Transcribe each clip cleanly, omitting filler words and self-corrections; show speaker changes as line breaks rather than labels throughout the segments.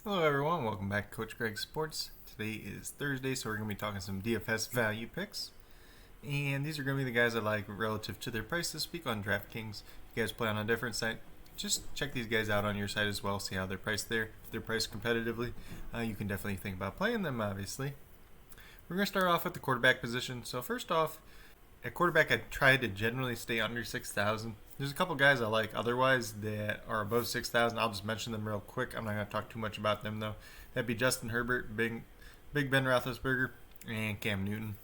Hello everyone, welcome back to Coach Greg Sports. Today is Thursday, so we're going to be talking some DFS value picks. And these are going to be the guys I like relative to their price this week on DraftKings. If you guys play on a different site, just check these guys out on your site as well, see how they're priced there. If they're priced competitively, you can definitely think about playing them, obviously. We're going to start off with the quarterback position. So first off, at quarterback, I try to generally stay under 6,000. There's a couple guys I like otherwise that are above 6,000. I'll just mention them real quick. I'm not going to talk too much about them, though. That'd be Justin Herbert, Big Ben Roethlisberger, and Cam Newton.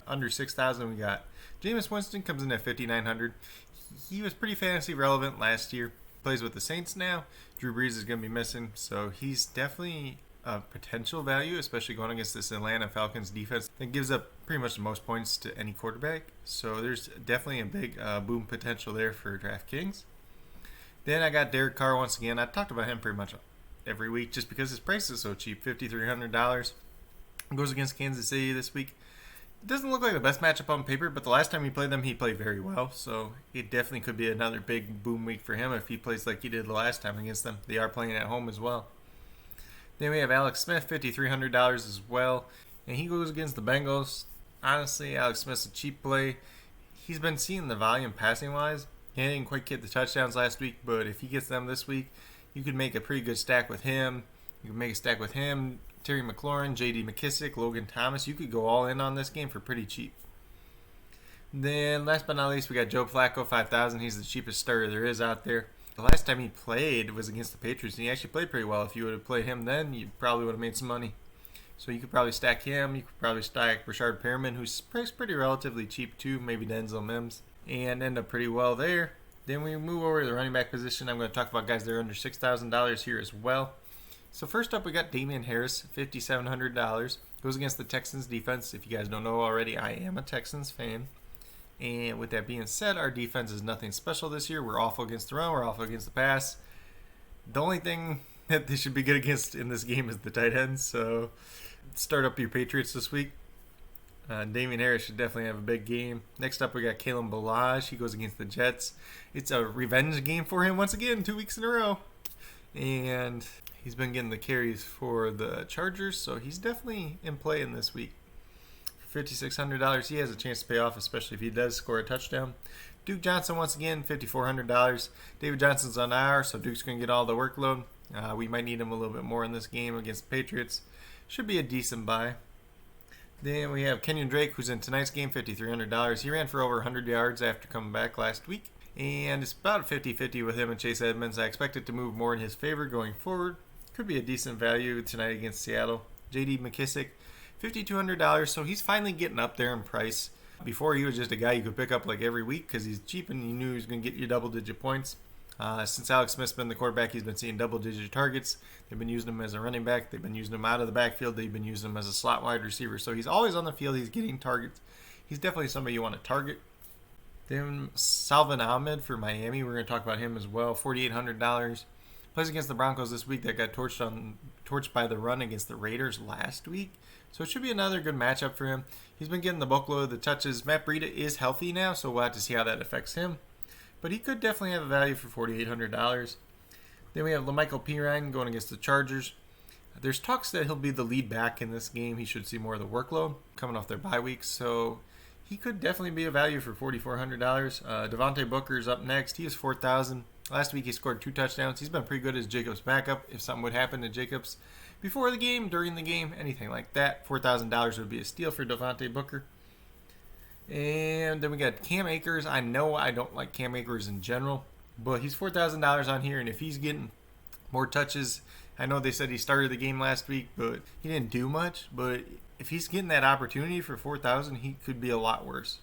Under 6,000, we got Jameis Winston comes in at 5,900. He was pretty fantasy relevant last year. Plays with the Saints now. Drew Brees is going to be missing, so he's definitely a potential value, especially going against this Atlanta Falcons defense that gives up pretty much the most points to any quarterback. So there's definitely a big boom potential there for DraftKings. Then I got Derek Carr once again. I talked about him pretty much every week just because his price is so cheap, $5,300. Goes against Kansas City this week. It doesn't look like the best matchup on paper, but the last time he played them, he played very well. So it definitely could be another big boom week for him if he plays like he did the last time against them. They are playing at home as well. Then we have Alex Smith, $5,300 as well. And he goes against the Bengals. Honestly, Alex Smith's a cheap play. He's been seeing the volume passing-wise. He didn't quite get the touchdowns last week, but if he gets them this week, you could make a pretty good stack with him. You can make a stack with him, Terry McLaurin, J.D. McKissick, Logan Thomas. You could go all in on this game for pretty cheap. Then, last but not least, we got Joe Flacco, $5,000. He's the cheapest starter there is out there. The last time he played was against the Patriots, and he actually played pretty well. If you would have played him then, you probably would have made some money. So you could probably stack him. You could probably stack Rashard Perriman, who's priced pretty relatively cheap too, maybe Denzel Mims, and end up pretty well there. Then we move over to the running back position. I'm going to talk about guys that are under $6,000 here as well. So first up, we got Damian Harris, $5,700. Goes against the Texans defense. If you guys don't know already, I am a Texans fan. And with that being said, our defense is nothing special this year. We're awful against the run. We're awful against the pass. The only thing that they should be good against in this game is the tight ends. So start up your Patriots this week. Damian Harris should definitely have a big game. Next up, we got Kalen Ballage. He goes against the Jets. It's a revenge game for him once again, 2 weeks in a row. And he's been getting the carries for the Chargers, so he's definitely in play in this week. $5,600, he has a chance to pay off, especially if he does score a touchdown. Duke Johnson, once again, $5,400. David Johnson's on IR, so Duke's going to get all the workload. We might need him a little bit more in this game against the Patriots. Should be a decent buy. Then we have Kenyon Drake, who's in tonight's game, $5,300. He ran for over 100 yards after coming back last week. And it's about 50-50 with him and Chase Edmonds. I expect it to move more in his favor going forward. Could be a decent value tonight against Seattle. J.D. McKissick, $5,200, so he's finally getting up there in price. Before, he was just a guy you could pick up like every week because he's cheap and you knew he was going to get you double-digit points. Since Alex Smith's been the quarterback, he's been seeing double-digit targets. They've been using him as a running back. They've been using him out of the backfield. They've been using him as a slot wide receiver. So he's always on the field. He's getting targets. He's definitely somebody you want to target. Then Salvin Ahmed for Miami. We're going to talk about him as well. $4,800. Plays against the Broncos this week that got torched by the run against the Raiders last week. So it should be another good matchup for him. He's been getting the boatload of the touches. Matt Breida is healthy now, so we'll have to see how that affects him. But he could definitely have a value for $4,800. Then we have LaMichael Pirine going against the Chargers. There's talks that he'll be the lead back in this game. He should see more of the workload coming off their bye weeks. So he could definitely be a value for $4,400. Devontae Booker's up next. He is $4,000. Last week he scored 2 touchdowns. He's been pretty good as Jacobs' backup. If something would happen to Jacobs before the game, during the game, anything like that, $4,000 would be a steal for Devontae Booker. And then we got Cam Akers. I know I don't like Cam Akers in general, but he's $4,000 on here, and if he's getting more touches, I know they said he started the game last week, but he didn't do much. But if he's getting that opportunity for $4,000, he could be a lot worse.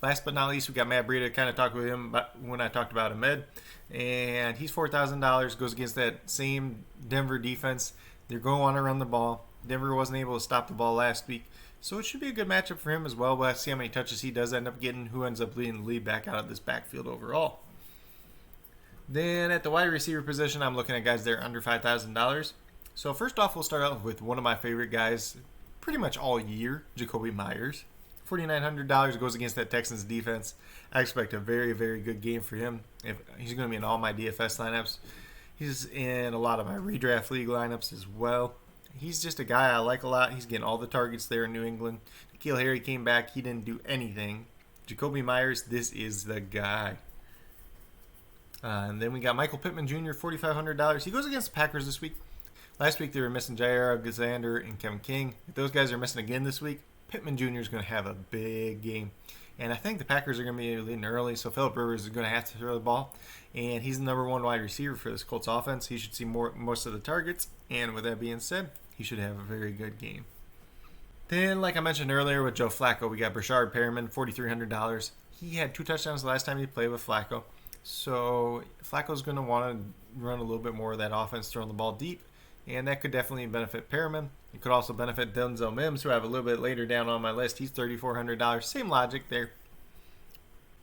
Last but not least, we got Matt Breida. Kind of talked with him about when I talked about Ahmed, and he's $4,000. Goes against that same Denver defense. They're going to want to run the ball. Denver wasn't able to stop the ball last week, so it should be a good matchup for him as well. We'll have to see how many touches he does end up getting, who ends up leading the lead back out of this backfield overall. Then at the wide receiver position, I'm looking at guys that are under $5,000. So first off, we'll start out with one of my favorite guys pretty much all year, Jacoby Myers. $4,900 goes against that Texans defense. I expect a very, very good game for him. If he's going to be in all my DFS lineups. He's in a lot of my redraft league lineups as well. He's just a guy I like a lot. He's getting all the targets there in New England. N'Keal Harry came back. He didn't do anything. Jacoby Myers, this is the guy. And then we got Michael Pittman Jr., $4,500. He goes against the Packers this week. Last week they were missing Jair Alexander and Kevin King. If those guys are missing again this week, Pittman Jr. is going to have a big game. And I think the Packers are going to be leading early, so Phillip Rivers is going to have to throw the ball. And he's the number one wide receiver for this Colts offense. He should see most of the targets. And with that being said, he should have a very good game. Then, like I mentioned earlier with Joe Flacco, we got Brashard Perriman, $4,300. He had 2 touchdowns the last time he played with Flacco. So Flacco's going to want to run a little bit more of that offense, throwing the ball deep. And that could definitely benefit Perriman. It could also benefit Denzel Mims, who I have a little bit later down on my list. He's $3,400. Same logic there.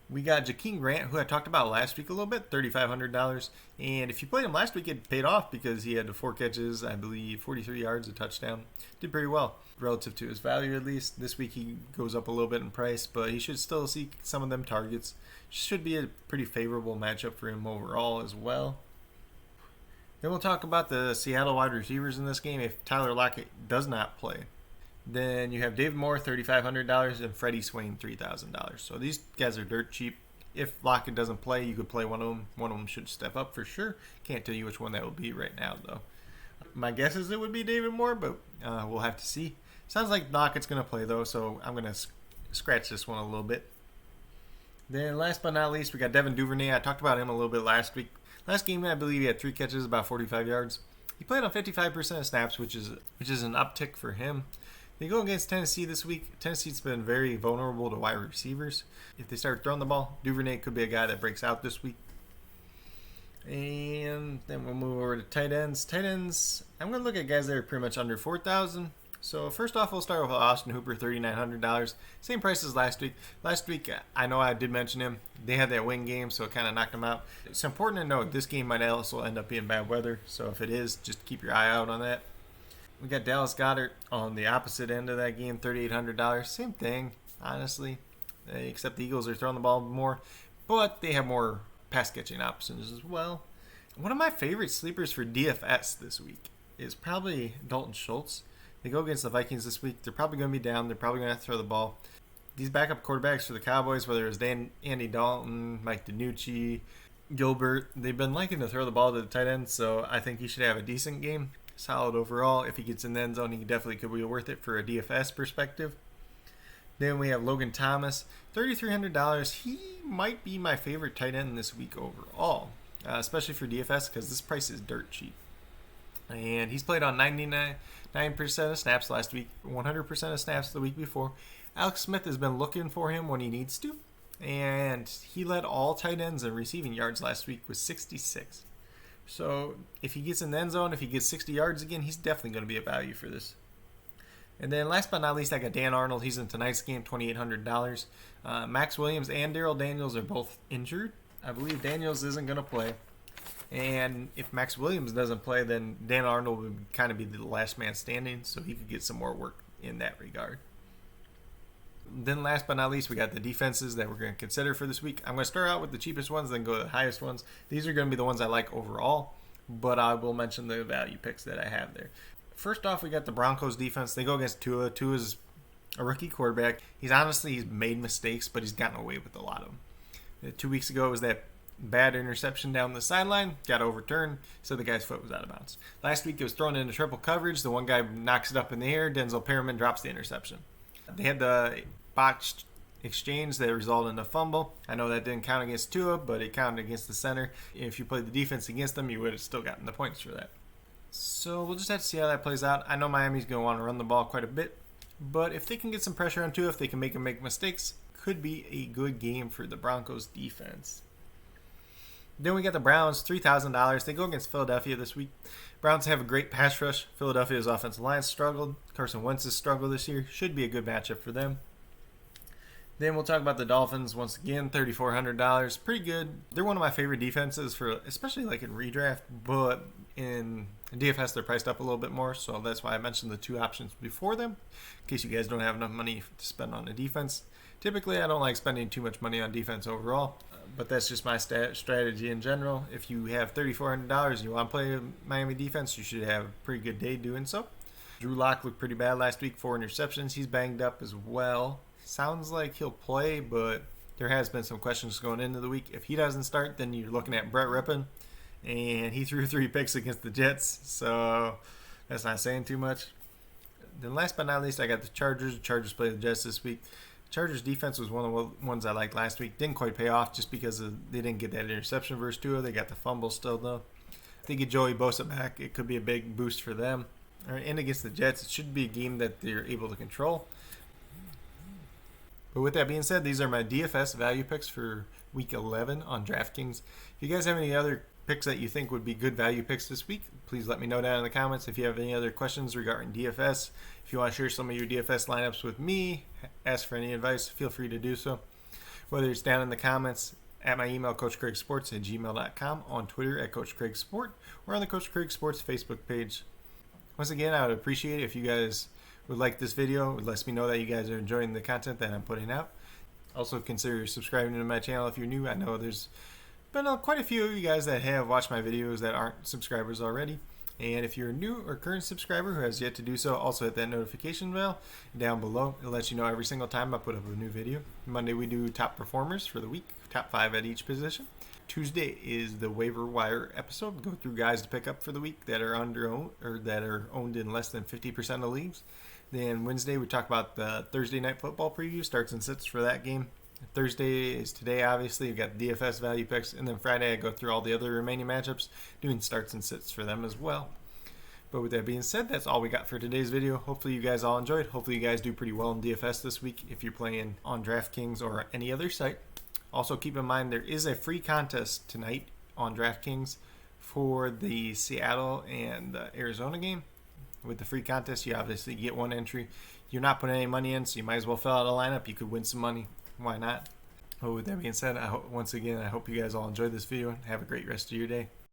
We got Jakeem Grant, who I talked about last week a little bit, $3,500. And if you played him last week, it paid off because he had 4 catches, I believe 43 yards, a touchdown. Did pretty well relative to his value at least. This week he goes up a little bit in price, but he should still see some of them targets. Should be a pretty favorable matchup for him overall as well. Then we'll talk about the Seattle wide receivers in this game. If Tyler Lockett does not play, then you have David Moore, $3,500, and Freddie Swain, $3,000. So these guys are dirt cheap. If Lockett doesn't play, you could play one of them. One of them should step up for sure. Can't tell you which one that will be right now, though. My guess is it would be David Moore, but we'll have to see. Sounds like Lockett's going to play, though, so I'm going to scratch this one a little bit. Then last but not least, we got Devin Duvernay. I talked about him a little bit last week. Last game, I believe he had 3 catches, about 45 yards. He played on 55% of snaps, which is an uptick for him. They go against Tennessee this week. Tennessee's been very vulnerable to wide receivers. If they start throwing the ball, Duvernay could be a guy that breaks out this week. And then we'll move over to tight ends. Tight ends, I'm going to look at guys that are pretty much under 4,000. So first off, we'll start with Austin Hooper, $3,900. Same price as last week. Last week, I know I did mention him. They had that wing game, so it kind of knocked him out. It's important to note this game might also end up being bad weather. So if it is, just keep your eye out on that. We got Dallas Goedert on the opposite end of that game, $3,800. Same thing, honestly, except the Eagles are throwing the ball more, but they have more pass-catching options as well. One of my favorite sleepers for DFS this week is probably Dalton Schultz. They go against the Vikings this week. They're probably going to be down. They're probably going to have to throw the ball. These backup quarterbacks for the Cowboys, whether it's Andy Dalton, Mike DiNucci, Gilbert, they've been liking to throw the ball to the tight end, so I think he should have a decent game. Solid overall. If he gets in the end zone, he definitely could be worth it for a DFS perspective. Then we have Logan Thomas, $3,300. He might be my favorite tight end this week overall, especially for DFS because this price is dirt cheap. And he's played on 99% of snaps last week, 100% of snaps the week before. Alex Smith has been looking for him when he needs to, and he led all tight ends in receiving yards last week with 66. So if he gets in the end zone, if he gets 60 yards again, he's definitely going to be a value for this. And then last but not least, I got Dan Arnold. He's in tonight's game, $2,800. Max Williams and Darrell Daniels are both injured. I believe Daniels isn't going to play. And if Max Williams doesn't play, then Dan Arnold would kind of be the last man standing, so he could get some more work in that regard. Then last but not least, we got the defenses that we're going to consider for this week. I'm going to start out with the cheapest ones, then go to the highest ones. These are going to be the ones I like overall, but I will mention the value picks that I have there. First off, we got the Broncos defense. They go against Tua. Tua's a rookie quarterback. He's made mistakes, but he's gotten away with a lot of them. 2 weeks ago, it was that bad interception down the sideline, got overturned, so the guy's foot was out of bounds. Last week, it was thrown into triple coverage. The one guy knocks it up in the air. Denzel Perriman drops the interception. They had the botched exchange that resulted in a fumble. I know that didn't count against Tua, but it counted against the center. If you played the defense against them, you would have still gotten the points for that. So we'll just have to see how that plays out. I know Miami's going to want to run the ball quite a bit, but if they can get some pressure on Tua, if they can make him make mistakes, could be a good game for the Broncos defense. Then we got the Browns, $3,000. They go against Philadelphia this week. Browns have a great pass rush. Philadelphia's offensive line struggled. Carson Wentz has struggled this year. Should be a good matchup for them. Then we'll talk about the Dolphins once again, $3,400, pretty good. They're one of my favorite defenses for, especially like in redraft, but in DFS they're priced up a little bit more, so that's why I mentioned the two options before them, in case you guys don't have enough money to spend on a defense. Typically, I don't like spending too much money on defense overall, but that's just my strategy in general. If you have $3,400 and you want to play Miami defense, you should have a pretty good day doing so. Drew Lock looked pretty bad last week, 4 interceptions. He's banged up as well. Sounds like he'll play, but there has been some questions going into the week. If he doesn't start, then you're looking at Brett Rippon, and he threw 3 picks against the Jets, so that's not saying too much. Then last but not least, I got the Chargers. The Chargers play the Jets this week. Chargers defense was one of the ones I liked last week. Didn't quite pay off just because they didn't get that interception versus Tua. They got the fumble still, though. If they get Joey Bosa back, it could be a big boost for them. And against the Jets, it should be a game that they're able to control. But with that being said, these are my DFS value picks for Week 11 on DraftKings. If you guys have any other picks that you think would be good value picks this week, please let me know down in the comments. If you have any other questions regarding DFS, if you want to share some of your DFS lineups with me, ask for any advice, feel free to do so. Whether it's down in the comments, at my email, coachcraigsports@gmail.com, on Twitter at coachcraigsport, or on the Coach Craig Sports Facebook page. Once again, I would appreciate it if you guys would like this video. It lets me know that you guys are enjoying the content that I'm putting out. Also, consider subscribing to my channel if you're new. I know there's been quite a few of you guys that have watched my videos that aren't subscribers already. And if you're a new or current subscriber who has yet to do so, also hit that notification bell down below. It lets you know every single time I put up a new video. Monday we do top performers for the week, top 5 at each position. Tuesday is the waiver wire episode. Go through guys to pick up for the week that are owned in less than 50% of leagues. Then Wednesday we talk about the Thursday night football preview, starts and sits for that game. Thursday is today, obviously. We've got DFS value picks. And then Friday I go through all the other remaining matchups, doing starts and sits for them as well. But with that being said, that's all we got for today's video. Hopefully you guys all enjoyed. Hopefully you guys do pretty well in DFS this week if you're playing on DraftKings or any other site. Also keep in mind there is a free contest tonight on DraftKings for the Seattle and the Arizona game. With the free contest, you obviously get one entry. You're not putting any money in, so you might as well fill out a lineup. You could win some money. Why not? But with that being said, once again, I hope you guys all enjoyed this video and have a great rest of your day.